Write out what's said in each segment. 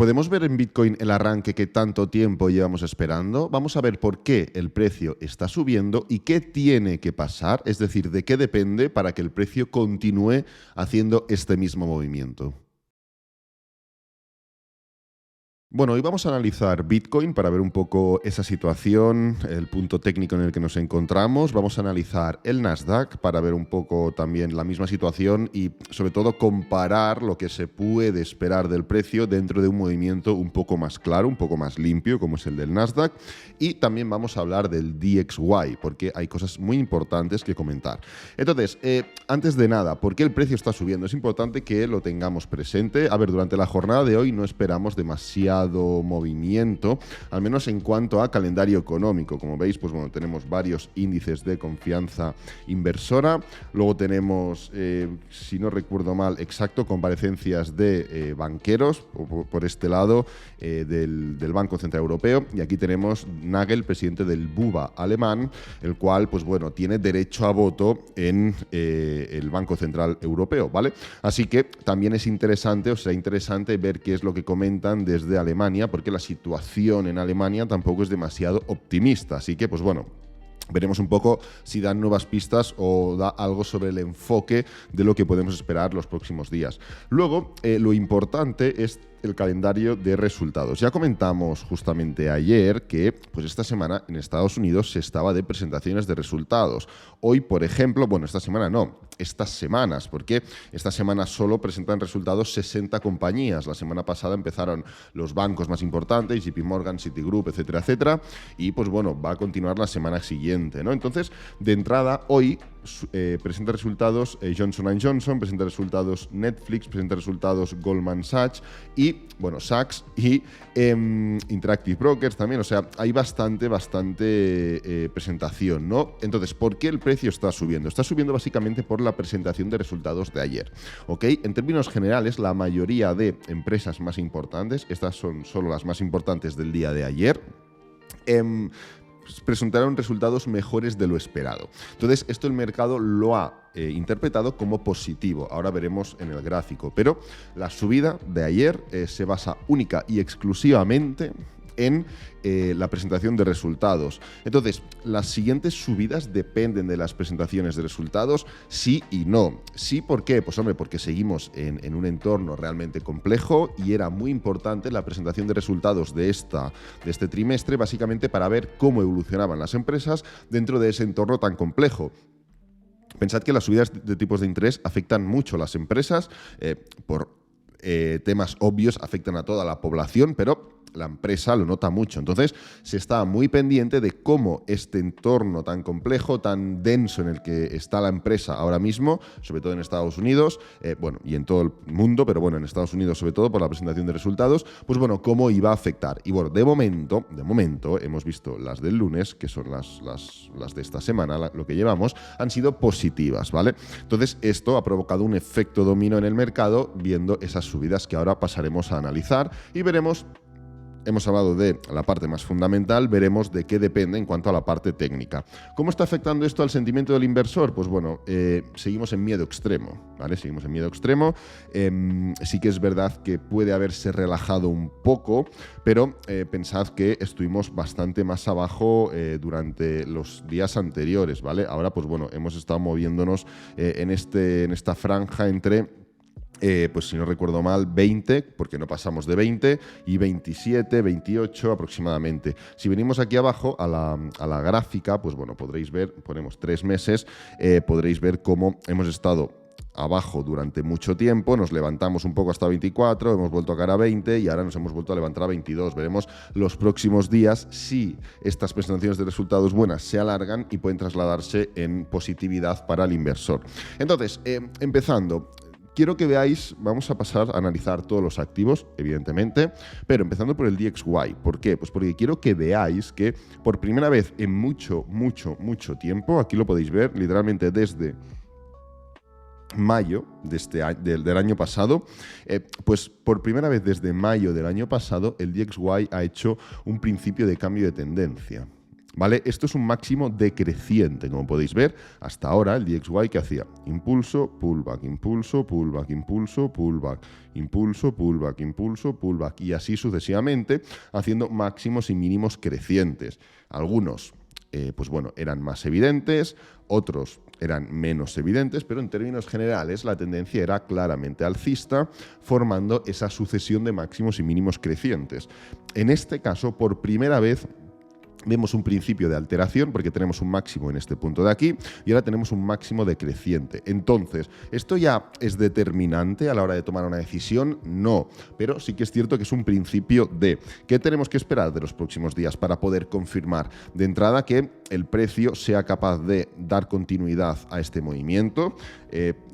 ¿Podemos ver en Bitcoin el arranque que tanto tiempo llevamos esperando? Vamos a ver por qué el precio está subiendo y qué tiene que pasar, es decir, de qué depende para que el precio continúe haciendo este mismo movimiento. Bueno, hoy vamos a analizar Bitcoin para ver un poco esa situación, el punto técnico en el que nos encontramos. Vamos a analizar el Nasdaq para ver un poco también la misma situación y sobre todo comparar lo que se puede esperar del precio dentro de un movimiento un poco más claro, un poco más limpio, como es el del Nasdaq. Y también vamos a hablar del DXY, porque hay cosas muy importantes que comentar. Entonces, antes de nada, ¿por qué el precio está subiendo? Es importante que lo tengamos presente. A ver, durante la jornada de hoy no esperamos demasiado movimiento, al menos en cuanto a calendario económico. Como veis, pues bueno, tenemos varios índices de confianza inversora. Luego tenemos, si no recuerdo mal, exacto, comparecencias de banqueros por este lado del Banco Central Europeo. Y aquí tenemos Nagel, presidente del BUBA alemán, el cual, pues bueno, tiene derecho a voto en el Banco Central Europeo, ¿vale? Así que también es interesante, o será interesante ver qué es lo que comentan desde Alemania, porque la situación en Alemania tampoco es demasiado optimista. Así que, pues bueno, veremos un poco si dan nuevas pistas o da algo sobre el enfoque de lo que podemos esperar los próximos días. Luego, lo importante es el calendario de resultados. Ya comentamos justamente ayer que pues esta semana en Estados Unidos se estaba de presentaciones de resultados. Hoy, por ejemplo, bueno, esta semana no, estas semanas, porque esta semana solo presentan resultados 60 compañías. La semana pasada empezaron los bancos más importantes, JP Morgan, Citigroup, etcétera, etcétera, y pues bueno, va a continuar la semana siguiente, ¿no? Entonces, de entrada, hoy presenta resultados Johnson & Johnson, presenta resultados Netflix, presenta resultados Goldman Sachs y, bueno, Sachs y Interactive Brokers también. O sea, hay bastante presentación, ¿no? Entonces, ¿por qué el precio está subiendo? Está subiendo básicamente por la presentación de resultados de ayer, ¿ok? En términos generales, la mayoría de empresas más importantes, estas son solo las más importantes del día de ayer, presentaron resultados mejores de lo esperado. Entonces, esto el mercado lo ha interpretado como positivo. Ahora veremos en el gráfico. Pero la subida de ayer se basa única y exclusivamente en la presentación de resultados. Entonces, las siguientes subidas dependen de las presentaciones de resultados, sí y no. Sí, ¿por qué? Pues hombre, porque seguimos en un entorno realmente complejo y era muy importante la presentación de resultados de este trimestre, básicamente para ver cómo evolucionaban las empresas dentro de ese entorno tan complejo. Pensad que las subidas de tipos de interés afectan mucho a las empresas por temas obvios, afectan a toda la población, pero la empresa lo nota mucho. Entonces, se está muy pendiente de cómo este entorno tan complejo, tan denso en el que está la empresa ahora mismo, sobre todo en Estados Unidos, bueno, y en todo el mundo, pero bueno, en Estados Unidos sobre todo por la presentación de resultados, pues bueno, cómo iba a afectar. Y bueno, de momento, hemos visto las del lunes, que son las de esta semana, lo que llevamos, han sido positivas, ¿vale? Entonces, esto ha provocado un efecto dominó en el mercado, viendo esas subidas que ahora pasaremos a analizar y veremos. Hemos hablado de la parte más fundamental, veremos de qué depende en cuanto a la parte técnica. ¿Cómo está afectando esto al sentimiento del inversor? Pues bueno, seguimos en miedo extremo, ¿vale? Seguimos en miedo extremo. Sí que es verdad que puede haberse relajado un poco, pero pensad que estuvimos bastante más abajo durante los días anteriores, ¿vale? Ahora, pues bueno, hemos estado moviéndonos en esta franja entre pues si no recuerdo mal, 20, porque no pasamos de 20, y 27, 28 aproximadamente. Si venimos aquí abajo a la gráfica, pues bueno, podréis ver, ponemos 3 meses, podréis ver cómo hemos estado abajo durante mucho tiempo, nos levantamos un poco hasta 24, hemos vuelto a caer a 20 y ahora nos hemos vuelto a levantar a 22. Veremos los próximos días si estas presentaciones de resultados buenas se alargan y pueden trasladarse en positividad para el inversor. Entonces, empezando, quiero que veáis, vamos a pasar a analizar todos los activos, evidentemente, pero empezando por el DXY. ¿Por qué? Pues porque quiero que veáis que por primera vez en mucho tiempo, aquí lo podéis ver, literalmente desde mayo del año pasado, pues por primera vez desde mayo del año pasado, el DXY ha hecho un principio de cambio de tendencia, ¿vale? Esto es un máximo decreciente, como podéis ver. Hasta ahora el DXY, ¿qué hacía? Impulso, pullback, impulso, pullback, impulso, pullback, impulso, pullback, impulso, pullback, y así sucesivamente, haciendo máximos y mínimos crecientes. Algunos pues bueno, eran más evidentes, otros eran menos evidentes, pero en términos generales la tendencia era claramente alcista, formando esa sucesión de máximos y mínimos crecientes. En este caso, por primera vez, vemos un principio de alteración porque tenemos un máximo en este punto de aquí y ahora tenemos un máximo decreciente. Entonces, ¿esto ya es determinante a la hora de tomar una decisión? No, pero sí que es cierto que es un principio de ¿qué tenemos que esperar de los próximos días para poder confirmar de entrada que el precio sea capaz de dar continuidad a este movimiento?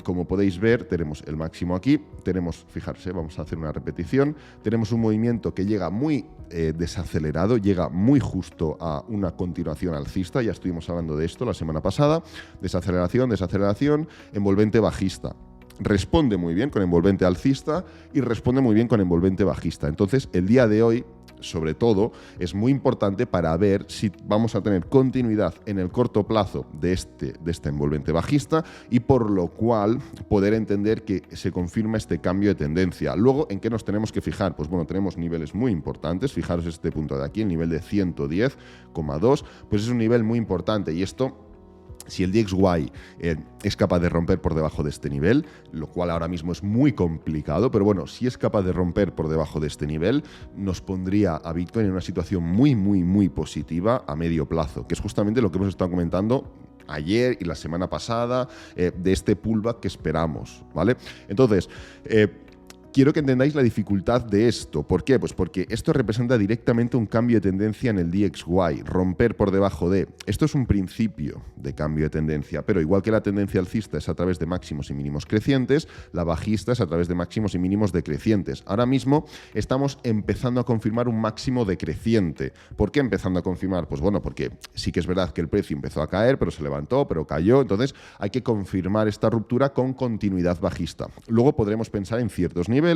Como podéis ver, tenemos el máximo aquí, tenemos, fijarse, vamos a hacer una repetición, tenemos un movimiento que llega muy desacelerado, llega muy justo a una continuación alcista, ya estuvimos hablando de esto la semana pasada, desaceleración, desaceleración, envolvente bajista. Responde muy bien con envolvente alcista y responde muy bien con envolvente bajista. Entonces, el día de hoy, sobre todo, es muy importante para ver si vamos a tener continuidad en el corto plazo de esta envolvente bajista y por lo cual poder entender que se confirma este cambio de tendencia. Luego, ¿en qué nos tenemos que fijar? Pues bueno, tenemos niveles muy importantes. Fijaros este punto de aquí, el nivel de 110,2, pues es un nivel muy importante y esto... Si el DXY es capaz de romper por debajo de este nivel, lo cual ahora mismo es muy complicado, pero bueno, si es capaz de romper por debajo de este nivel, nos pondría a Bitcoin en una situación muy, muy, muy positiva a medio plazo, que es justamente lo que hemos estado comentando ayer y la semana pasada de este pullback que esperamos, ¿vale? Entonces, quiero que entendáis la dificultad de esto. ¿Por qué? Pues porque esto representa directamente un cambio de tendencia en el DXY, romper por debajo de... Esto es un principio de cambio de tendencia, pero igual que la tendencia alcista es a través de máximos y mínimos crecientes, la bajista es a través de máximos y mínimos decrecientes. Ahora mismo estamos empezando a confirmar un máximo decreciente. ¿Por qué empezando a confirmar? Pues bueno, porque sí que es verdad que el precio empezó a caer, pero se levantó, pero cayó. Entonces hay que confirmar esta ruptura con continuidad bajista. Luego podremos pensar en ciertos niveles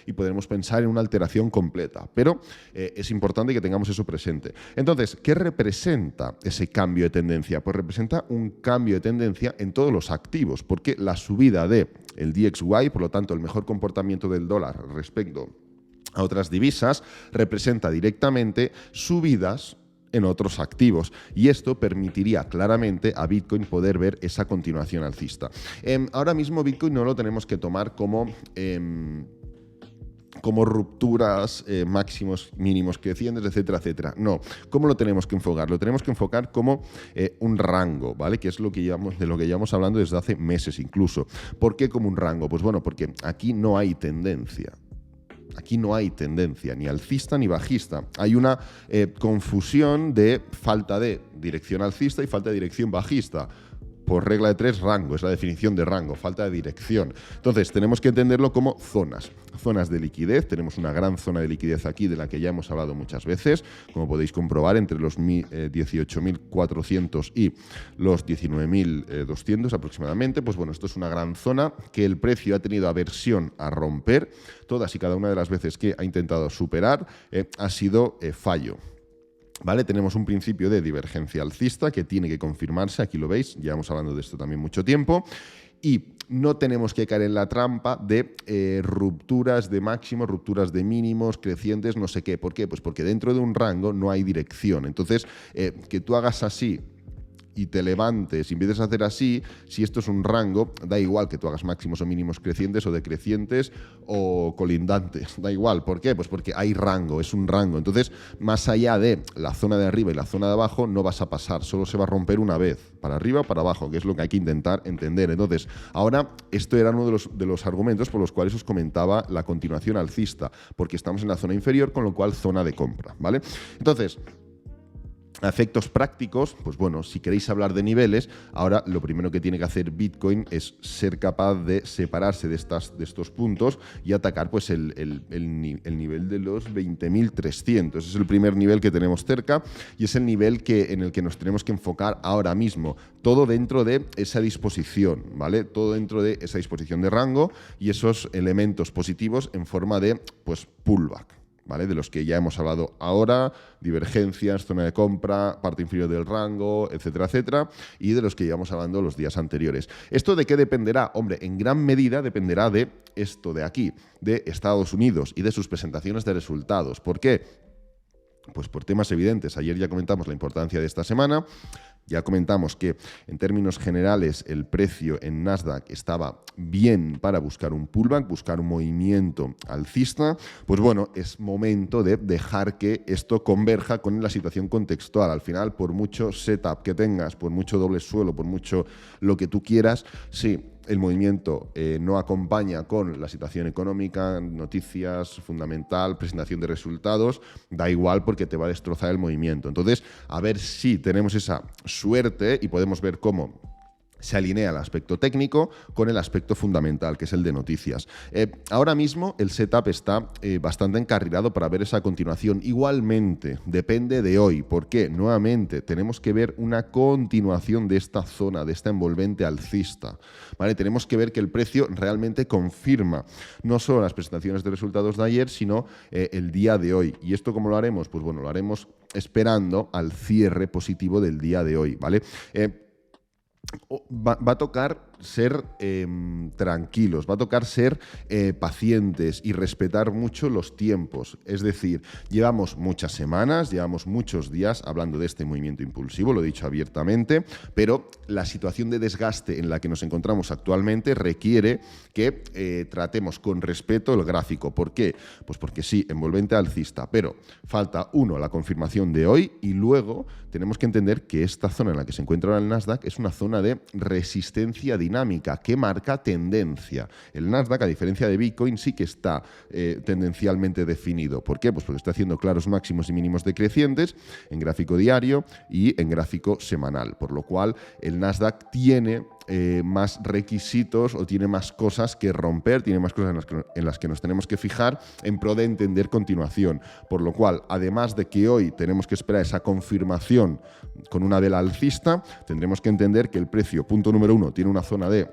y podremos pensar en una alteración completa, pero es importante que tengamos eso presente. Entonces, ¿qué representa ese cambio de tendencia? Pues representa un cambio de tendencia en todos los activos, porque la subida del DXY, por lo tanto el mejor comportamiento del dólar respecto a otras divisas, representa directamente subidas en otros activos y esto permitiría claramente a Bitcoin poder ver esa continuación alcista. Ahora mismo Bitcoin no lo tenemos que tomar como rupturas, máximos, mínimos crecientes, etcétera, etcétera. No. ¿Cómo lo tenemos que enfocar? Lo tenemos que enfocar como un rango, ¿vale? Que es de lo que llevamos hablando desde hace meses incluso. ¿Por qué como un rango? Pues bueno, porque aquí no hay tendencia. Aquí no hay tendencia ni alcista ni bajista. Hay una confusión de falta de dirección alcista y falta de dirección bajista. Por regla de 3, rango, es la definición de rango, falta de dirección. Entonces, tenemos que entenderlo como zonas. Zonas de liquidez, tenemos una gran zona de liquidez aquí de la que ya hemos hablado muchas veces, como podéis comprobar, entre los 18.400 y los 19.200 aproximadamente. Pues bueno, esto es una gran zona que el precio ha tenido aversión a romper. Todas y cada una de las veces que ha intentado superar ha sido fallo. ¿Vale? Tenemos un principio de divergencia alcista que tiene que confirmarse, aquí lo veis, llevamos hablando de esto también mucho tiempo, y no tenemos que caer en la trampa de rupturas de máximos, rupturas de mínimos, crecientes, no sé qué. ¿Por qué? Pues porque dentro de un rango no hay dirección. Entonces, que tú hagas así y te levantes y empieces a hacer así, si esto es un rango, da igual que tú hagas máximos o mínimos crecientes o decrecientes o colindantes, da igual. ¿Por qué? Pues porque hay rango, es un rango. Entonces, más allá de la zona de arriba y la zona de abajo, no vas a pasar, solo se va a romper una vez, para arriba o para abajo, que es lo que hay que intentar entender. Entonces, ahora, esto era uno de los argumentos por los cuales os comentaba la continuación alcista, porque estamos en la zona inferior, con lo cual zona de compra, ¿vale? Entonces, a efectos prácticos, pues bueno, si queréis hablar de niveles, ahora lo primero que tiene que hacer Bitcoin es ser capaz de separarse de estos puntos y atacar pues el nivel de los 20.300. Ese es el primer nivel que tenemos cerca y es el nivel en el que nos tenemos que enfocar ahora mismo. Todo dentro de esa disposición, ¿vale? Todo dentro de esa disposición de rango y esos elementos positivos en forma de pues pullback. ¿vale? De los que ya hemos hablado ahora, divergencias, zona de compra, parte inferior del rango, etcétera, etcétera, y de los que llevamos hablando los días anteriores. ¿Esto de qué dependerá? Hombre, en gran medida dependerá de esto de aquí, de Estados Unidos y de sus presentaciones de resultados. ¿Por qué? Pues por temas evidentes. Ayer ya comentamos la importancia de esta semana. Ya comentamos que en términos generales el precio en Nasdaq estaba bien para buscar un pullback, buscar un movimiento alcista. Pues bueno, es momento de dejar que esto converja con la situación contextual. Al final, por mucho setup que tengas, por mucho doble suelo, por mucho lo que tú quieras, sí, el movimiento no acompaña con la situación económica, noticias, fundamental, presentación de resultados, da igual porque te va a destrozar el movimiento. Entonces, a ver si tenemos esa suerte y podemos ver cómo se alinea el aspecto técnico con el aspecto fundamental, que es el de noticias. Ahora mismo el setup está bastante encarrilado para ver esa continuación. Igualmente, depende de hoy. ¿Por qué? Nuevamente, tenemos que ver una continuación de esta zona, de esta envolvente alcista. ¿Vale? Tenemos que ver que el precio realmente confirma no solo las presentaciones de resultados de ayer, sino el día de hoy. ¿Y esto cómo lo haremos? Pues bueno, lo haremos esperando al cierre positivo del día de hoy, ¿vale? Va a tocar ser tranquilos, va a tocar ser pacientes y respetar mucho los tiempos. Es decir, llevamos muchas semanas, llevamos muchos días hablando de este movimiento impulsivo, lo he dicho abiertamente, pero la situación de desgaste en la que nos encontramos actualmente requiere que tratemos con respeto el gráfico. ¿Por qué? Pues porque sí, envolvente alcista, pero falta la confirmación de hoy y luego tenemos que entender que esta zona en la que se encuentra ahora el Nasdaq es una zona de resistencia dinámica que marca tendencia. El Nasdaq, a diferencia de Bitcoin, sí que está tendencialmente definido. ¿Por qué? Pues porque está haciendo claros máximos y mínimos decrecientes en gráfico diario y en gráfico semanal, por lo cual el Nasdaq tiene más requisitos o tiene más cosas que romper, tiene más cosas en las que nos tenemos que fijar en pro de entender continuación. Por lo cual, además de que hoy tenemos que esperar esa confirmación con una vela alcista, tendremos que entender que el precio, punto número 1, tiene una zona de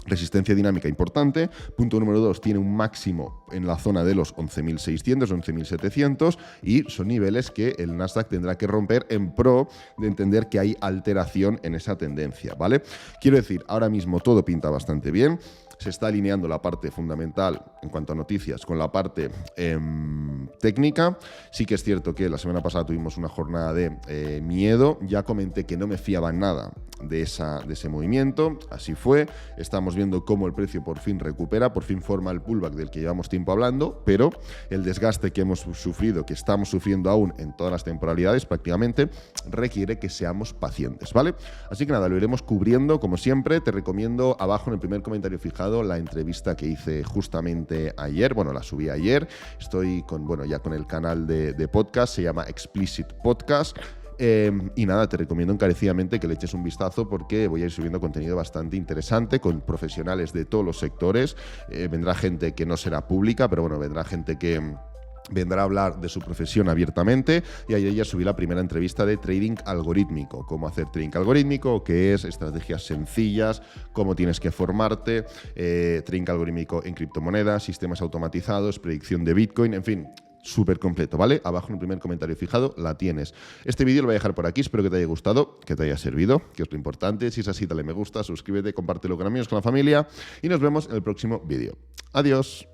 resistencia dinámica importante. Punto número 2, tiene un máximo en la zona de los 11.600, 11.700 y son niveles que el Nasdaq tendrá que romper en pro de entender que hay alteración en esa tendencia, ¿vale? Quiero decir, ahora mismo todo pinta bastante bien. Se está alineando la parte fundamental en cuanto a noticias con la parte técnica. Sí que es cierto que la semana pasada tuvimos una jornada de miedo. Ya comenté que no me fiaba nada de ese movimiento. Así fue. Estamos viendo cómo el precio por fin recupera, por fin forma el pullback del que llevamos tiempo hablando, pero el desgaste que hemos sufrido, que estamos sufriendo aún en todas las temporalidades prácticamente, requiere que seamos pacientes, ¿vale? Así que nada, lo iremos cubriendo como siempre. Te recomiendo abajo en el primer comentario fijado la entrevista que hice justamente ayer. Bueno, la subí ayer. Estoy ya con el canal de podcast, se llama Explicit Podcast. Y nada, te recomiendo encarecidamente que le eches un vistazo porque voy a ir subiendo contenido bastante interesante con profesionales de todos los sectores. Vendrá gente que no será pública, pero bueno, vendrá gente que vendrá a hablar de su profesión abiertamente, y ayer ya subí la primera entrevista de trading algorítmico, cómo hacer trading algorítmico, qué es, estrategias sencillas, cómo tienes que formarte, trading algorítmico en criptomonedas, sistemas automatizados, predicción de Bitcoin, en fin, súper completo, ¿vale? Abajo en el primer comentario fijado la tienes. Este vídeo lo voy a dejar por aquí, espero que te haya gustado, que te haya servido, que es lo importante. Si es así, dale me gusta, suscríbete, compártelo con amigos, con la familia y nos vemos en el próximo vídeo. Adiós.